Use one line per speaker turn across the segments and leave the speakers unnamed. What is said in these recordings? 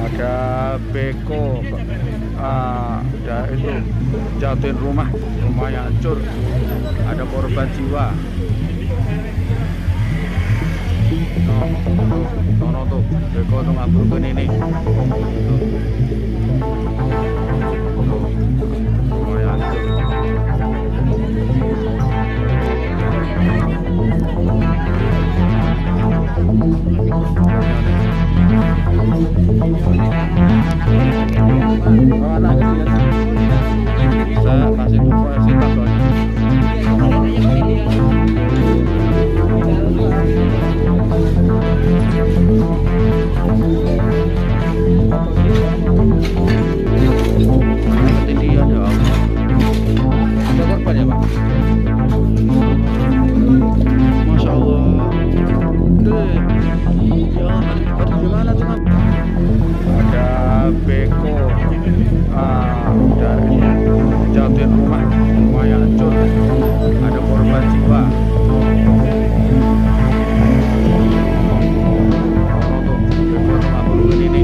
Ada beko, ada itu jatuhin rumahnya hancur, ada korban jiwa. Sono tuh beko tuh ngaburkan ini. Rumahnya hancur. Saya kasih konversi tas soalnya. Ketinggian ya Allah. Ada korban ya Pak? Masya Allah. Ya tadi gimana tuh Pak? Ada beko, ada jatuhin rumahnya hancur, ada korban jiwa. Tuh beko tuh ngaburkan ini.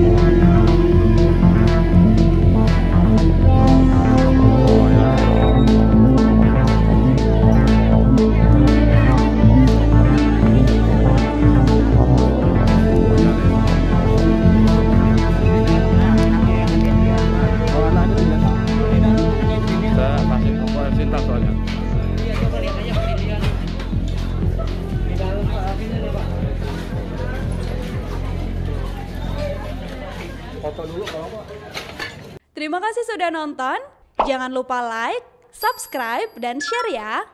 Terima kasih sudah nonton. Jangan lupa like, subscribe, dan share ya.